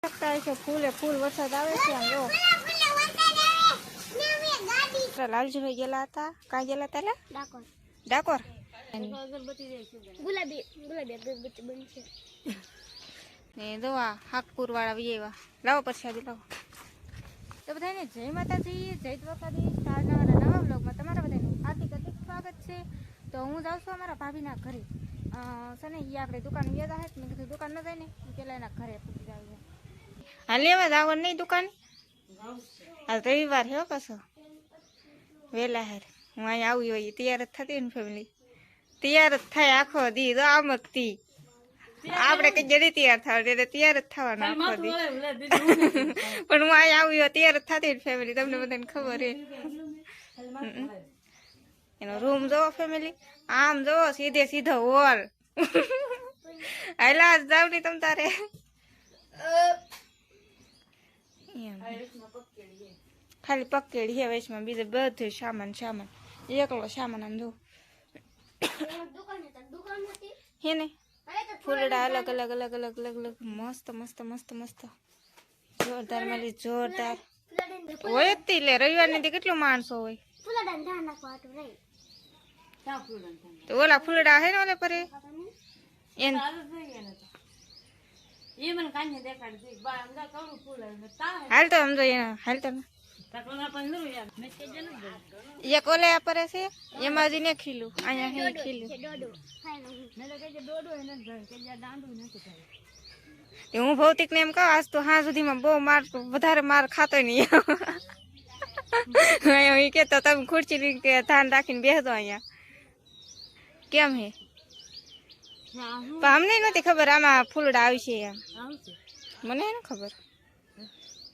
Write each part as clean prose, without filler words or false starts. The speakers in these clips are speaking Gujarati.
શકતા છે ફૂલે ફૂલ વરસાદ આવે છે આમ જો લાલજીભાઈ ગયેલા હતા કાં ગયેલા હતા ડાકોર ડાકોર ગુલાબી ગુલાબી અગરબત્તી બનશે ને દવા હાકપુર વાળા વિયેવા લાવો પ્રસાદી લાવો તો બધાને જય માતાજી જય દ્વારકાધીશ આજના નવા બ્લોગમાં તમારા બધાનું હાર્દિક હાર્દિક સ્વાગત છે તો હું જાઉં છું અમારા ભાભીના ઘરે છે ને એ આપણે દુકાન ગયા હતા મેં કીધું દુકાન ન જાય ને પેલા એના ઘરે પૂછી જાવ હા લેવા જવાનું નહીં દુકાન હાલ રવિવાર હે કશો વેલા હેર હું અહીંયા આવી હોય તૈયાર જ થતી ને ફેમિલી તૈયાર જ થાય આખો દી તો આમ જ તી આપણે કઈ જડી તૈયાર થાવ એટલે તૈયાર જ થવાનું આખો દી પણ હું અહીંયા આવી હોય તૈયાર જ થતી ને ફેમિલી તમને બધાને ખબર હે એનો રૂમ જોવો ફેમિલી આમ જોવો સીધે સીધો હોલ હાલા જાવ નહીં તમ તારે ખાલી પકેડી હે વેચમાં બીજે બધું સામાન સામાન એકલો સામાન આમ જો હે ને ફૂલડા અલગ અલગ અલગ અલગ અલગ અલગ મસ્ત મસ્ત મસ્ત મસ્ત જોરદાર માલી જોરદાર હોય જ લે રવિવાર ની કેટલું માણસો હોય તો ઓલા ફૂલડા હે ને ઓલે પરે હાલ તો સમજો હાલ તો એક ઓલે પરે છે એમાં જ ને ખીલું અહીંયા હે ખીલું હું ભૌતિક ને એમ કહું આજ તો હા સુધીમાં બહુ માર વધારે માર ખાતો નહીં એ કેતો તમે ખુરચી કે ધ્યાન રાખીને બેસતો અહીંયા કેમ હે અમને નથી ખબર આમાં ફૂલડા આવશે એમ મને ને ખબર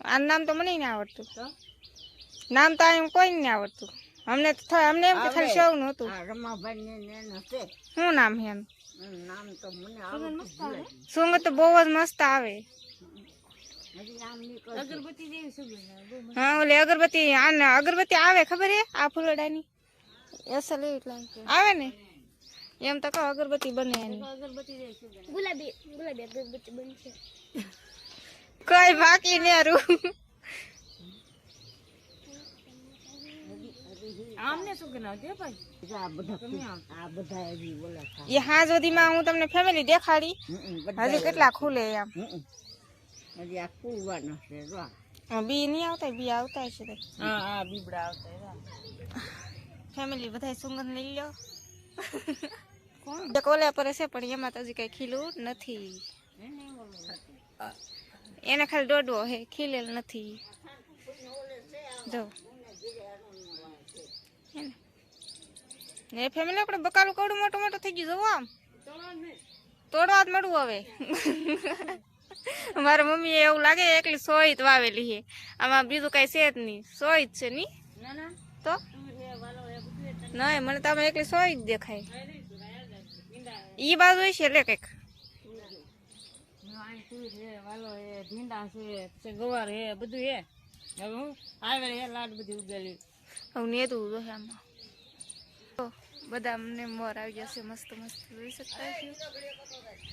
આ નામ તો મને નહીં આવડતું નામ તો અહીં કોઈ નહીં આવડતું અમને તો અમને એમ કે ખાલી શૌ નું હતું શું નામ છે એમ સુગંધ તો બહુ જ મસ્ત આવે હા ઓલે અગરબત્તી અગરબત્તી આવે ખબર હે આ ફૂલડાની અસલ આવે ને એમ તો કહો અગરબત્તી બને ગુલાબી ગુલાબી અગરબત્તી બનશે કઈ બાકી ને હા સુધીમાં હું તમને ફેમિલી દેખાડી હજી કેટલા ખુલે એમ બી નહીં આવતા બી આવતા છે બીબડા આવતા ફેમિલી બધા સુગંધ લઈ લો કોલે પર છે પણ એમાં તો હજી કઈ ખીલું નથી એને ખાલી દોડવો હે ખીલેલ નથી જો ને ફેમિલી આપણે બકાલું કવડું મોટું મોટું થઈ ગયું જોવો આમ તોડવા જ મળવું હવે મારા મમ્મી એવું લાગે એકલી સોય વાવેલી છે આમાં બીજું કઈ છે જ નહીં સોય જ છે ની તો નહીં મને તો આમાં એકલી સોય જ દેખાય ઈ બાજુ છે લે કઈક ભીંડા છે ગવાર હે બધું હે હવે હું આવે હે લાડ બધી ઉગેલી હવે નેતું જો આમાં બધા અમને મોર આવી જશે મસ્ત મસ્ત જોઈ શકતા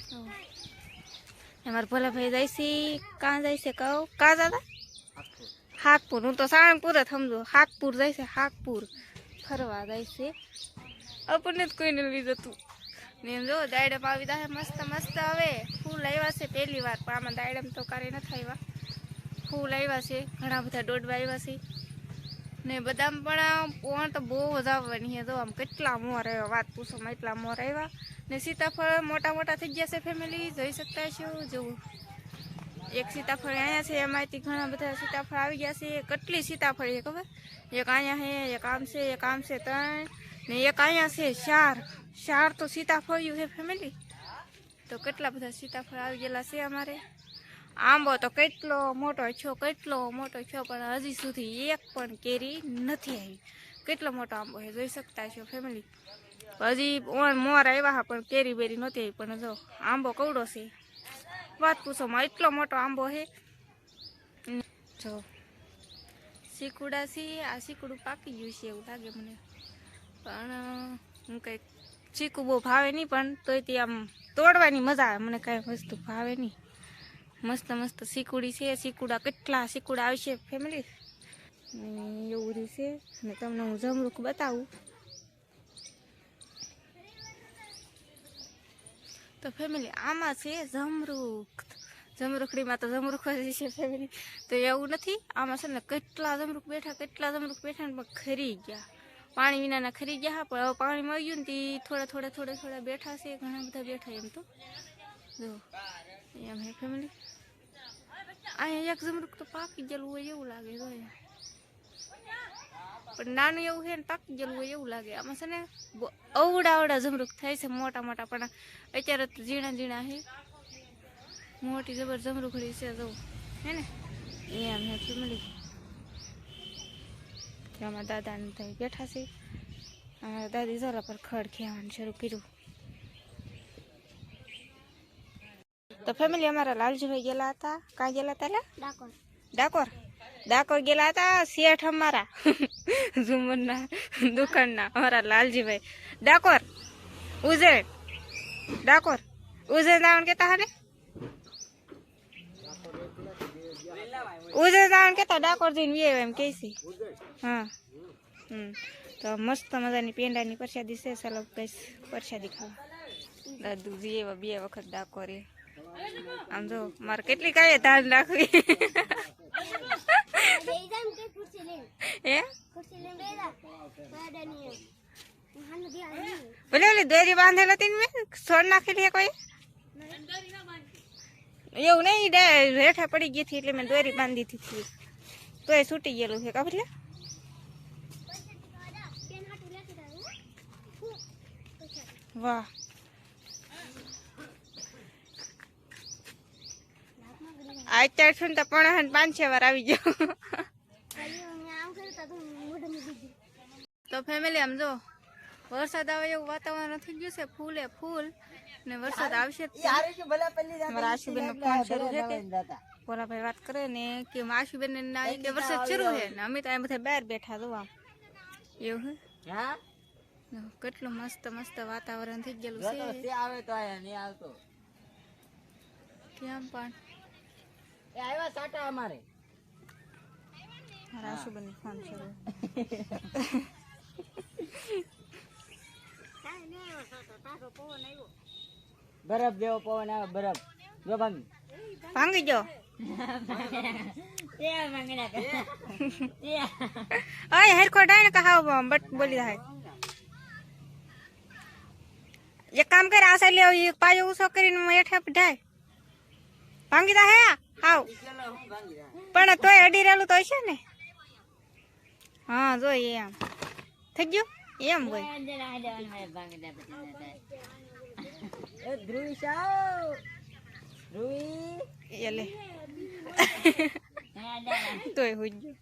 છો અમારા ભોલા ભાઈ જાય છે કાં જાય છે કહો કાં દાદા હાકપુર હું તો સાળંગપુર જ સમજો હાકપુર જાય છે હાકપુર ફરવા જાય છે આપણને જ કોઈને લીધું હતું ને એમ જો દાયડમ આવી જાય મસ્ત મસ્ત હવે ફૂલ આવ્યા છે પહેલી વાર પણ આમાં દાયડમ તો કાંઈ નથી આવ્યા ફૂલ આવ્યા છે ઘણા બધા દોડવા આવ્યા છે ને બદામ પણ તો બહુ જ આવવાની છે તો આમ કેટલા મોર આવ્યા વાત પૂછોમાં એટલા મોર આવ્યા ને સીતાફળ મોટા મોટા થઈ ગયા છે ફેમિલી જોઈ શકતા છો જવું એક સીતાફળ અહીંયા છે એમાંથી ઘણા બધા સીતાફળ આવી ગયા છે કેટલી સીતાફળ છે ખબર એક અહીંયા છે એક આમ છે 3 ને એક અહીંયા છે 4 તો સીતાફળ્યું છે ફેમિલી તો કેટલા બધા સીતાફળ આવી ગયેલા છે અમારે આંબો તો કેટલો મોટો છો પણ હજી સુધી એક પણ કેરી નથી આવી કેટલો મોટો આંબો છે જોઈ શકતા છો ફેમિલી હજી મોર આવ્યા પણ કેરી બેરી નહોતી આવી પણ જો આંબો કવડો છે વાત પૂછોમાં એટલો મોટો આંબો છે જો શીકુડા છે આ શીકુડું પાકી ગયું છે એવું લાગે મને પણ હું કંઈક ચીકુ બહુ ભાવે નહીં પણ તોય તે આમ તોડવાની મજા આવે મને કાંઈ વસ્તુ ભાવે નહીં મસ્ત મસ્ત સીકુડી છે. સીકુડા કેટલા સીકુડા આવશે ફેમિલી ને એવું રહ્યું છે. ને તમને હું જમરૂખ બતાવું તો ફેમિલી આમાં છે જમરૂખ. જમરૂખડીમાં તો જમરૂખ જ છે ફેમિલી. તો એવું નથી, આમાં છે ને કેટલા જમરૂખ બેઠા ને પણ ખરી ગયા. પાણી વિનાના ખરી ગયા, પણ હવે પાણી મળી ગયું ને થોડા બેઠા છે. ઘણા બધા બેઠા એમ તો જો એમ હે ફેમિલી. અહીંયા એક જમરૂખ તો પાકી ગયેલું હોય એવું લાગે જો, પણ નાનું એવું છે ને પાકી ગયેલું હોય એવું લાગે. આમાં છે ને અવડા જમરૂખ થાય છે, મોટા પણ અત્યારે તો ઝીણા છે. મોટી જબર જમરૂખડી છે જો, હે ને એમ હે ફેમિલી. અમારા દાદાને ત્યાં બેઠા છે. અમારા દાદી જરા પર ખડ ખેવાનું શરૂ કર્યું. તો ફેમિલી અમારા લાલજીભાઈ ગયેલા હતા. કાં ગયેલા હતા? ડાકોર ગયેલા હતા. શેઠ અમારા ઝુમરના દુકાનના અમારા લાલજીભાઈ ડાકોર ઉજ્જૈન દાવણ કેતા હા ને ઉજ્જૈન દાવણ કેતા ડાકોર જઈને વે એમ કે છે. હા તો મસ્ત મજાની પેંડાની પ્રસાદી છે. ચાલો કઈશ પ્રસાદી ખાવા. દાદુજી એવા 2 વખત ડાકોરે. આમ જો મારે કેટલી કાંઈ ધાન રાખવી. ભલે ઓલી દોરી બાંધેલ હતી ને છોડ નાખેલી હે કોઈ એવું નહીં, રેઠા પડી ગઈ હતી એટલે મેં દોરી બાંધી હતી તો એ છૂટી ગયેલું છે. ખબર લે વાહ અત્યારે છું ને તો 5-6 વાર આવી ગયો. તો ફેમિલી આમ જો વરસાદ આવે એવું વાતાવરણ થઈ ગયું છે. ફૂલે ફૂલ ને વરસાદ આવશે. મારા આશુબેન નો ફોન શરૂ છે કે પોરાભાઈ વાત કરે ને કે આશુબેન ને કે વરસાદ શરૂ છે ને અમે તો આ બધા બહાર બેઠા જોવા એવું હે. કેટલું મસ્ત વાતાવરણ થઈ ગયેલું છે. આવે તો આયા નહીં આવતો કેમ પણ એ આવ્યા સાટા અમારે. મારા આશુબેન નો ફોન શરૂ બરફ જેવો પવન આવે. બરફ જો ભાંગી ગયો. હેરખો ડાય કહાવ બટ બોલી જાય. એક કામ કર આ સાઈડ લે પાયો ઉસો કરીને હેઠા ઢાય ભાંગી દા હે હાવ. પણ તોય અડી રહેલું તો હશે ને. હા જો એમ થઈ ગયું એમ હોય. ધ્રુવી સાવ ધ્રુવી એલે તોય હોય ગયું.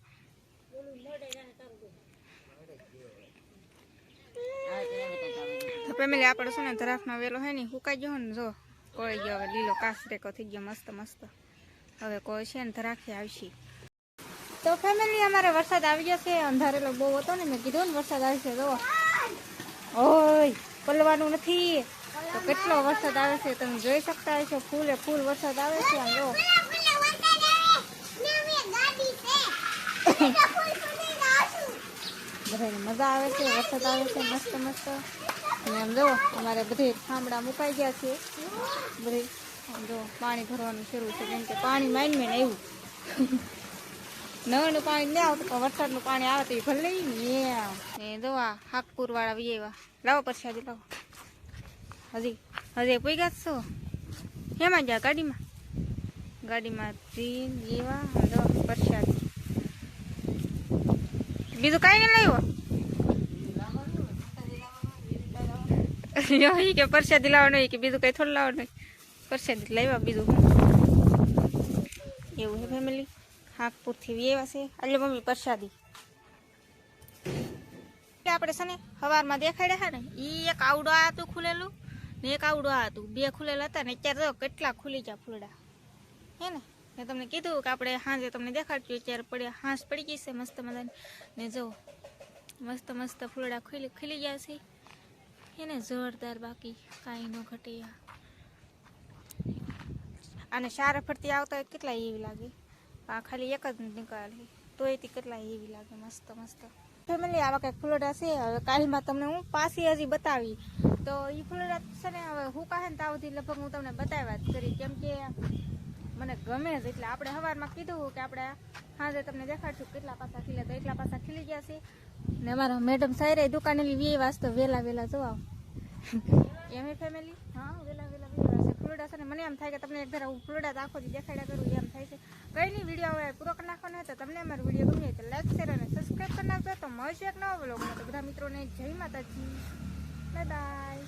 ફેમિલી આપણે છે ને ધરાફમાં વેલો હે ને સુકાઈ ગયો ને જો કોઈ ગયો. હવે લીલો કાસરેકો થઈ ગયો મસ્ત. હવે કોઈ છે ને ધરાખી આવશે. તો ફેમિલી અમારે વરસાદ આવી ગયો છે. અંધારેલો બહુ હતો ને મેં કીધું ને વરસાદ આવશે. જો ઓય પલવાનું નથી તો કેટલો વરસાદ આવે છે તમે જોઈ શકતા હશો. ફૂલે ફૂલ વરસાદ આવે છે. આમ જો બધાને મજા આવે છે. વરસાદ આવે છે મસ્ત. અને આમ જો અમારે બધે થાંભળા મુકાઈ ગયા છે. બધે આમ જો પાણી ભરવાનું શરૂ છે કેમ કે પાણી માઇન આવ્યું. નળનું પાણી નહીં આવતું પણ વરસાદનું પાણી આવે તો એ ભલે ને જો આ હાકપુર વાળા વિયેવા લાવો પ્રસાદી લાવો. હજી પૂગ્યા છો હેમાં ગયા ગાડીમાં એવા જો પ્રસાદી. બીજું કાંઈ નહીં લાવ્યો કે પ્રસાદી લાવવાનું કે બીજું કઈ થોડું લાવવાનું. પ્રસાદી લાવ્યા બીજું એવું છે ફેમિલી. હાકપુરથી વેવા છે એટલે મમ્મી પ્રસાદી આપણે છે ને સવારમાં દેખાડ્યા છે ને એ એક આવડો હતું ખુલેલું ને એક આવડો હતું. 2 ખુલેલા હતા ને અત્યારે તો કેટલા ખુલી ગયા ફૂલડા હે ને. મેં તમને કીધું કે આપણે સાંજે તમને દેખાડશું. અત્યારે હાંસ પડી ગઈ છે મસ્ત મજાની ને જો મસ્ત ફૂલડા ખીલી ગયા છે એને જોરદાર. બાકી કાંઈ ન ઘટે. આને સારા ફરતી આવતા હોય કેટલા એવી લાગે. આ ખાલી એક જ નીકળે તો એથી કેટલા એવી લાગે. મસ્ત મસ્ત ફેમિલી આવા કંઈક ફૂલડા છે. હવે કાલમાં તમને હું પાછી હજી બતાવી તો એ ફૂલડા છે ને હવે હું કહે ને તાવથી લગભગ હું તમને બતાવ્યા જ કરી, કેમ કે મને ગમે જ. એટલે આપણે સવારમાં કીધું કે આપણે સાંજે તમને દેખાડશું કેટલા પાસા ખીલે, તો એટલા પાસા ખીલી ગયા છે. ને અમારા મેડમ સાયરે દુકાને 2 વાજતો વહેલા જોવા એમ ફેમિલી. હા વહેલા છે ફૂલડા છે ને. મને એમ થાય કે તમને એક ધારા હું ફૂલડા તો આખો દેખાડ્યા કરું એમ થાય છે. કંઈ નહીં, વિડીયો હવે પૂરો કરી નાખવાનો તો તમને અમારો વિડીયો ગમે તો લાઈક શેર અને સબસ્ક્રાઈબ કરી નાખજો. તો મળશે એક નવો બ્લોગમાં. તો બધા મિત્રોને જય માતાજી, બાય બાય.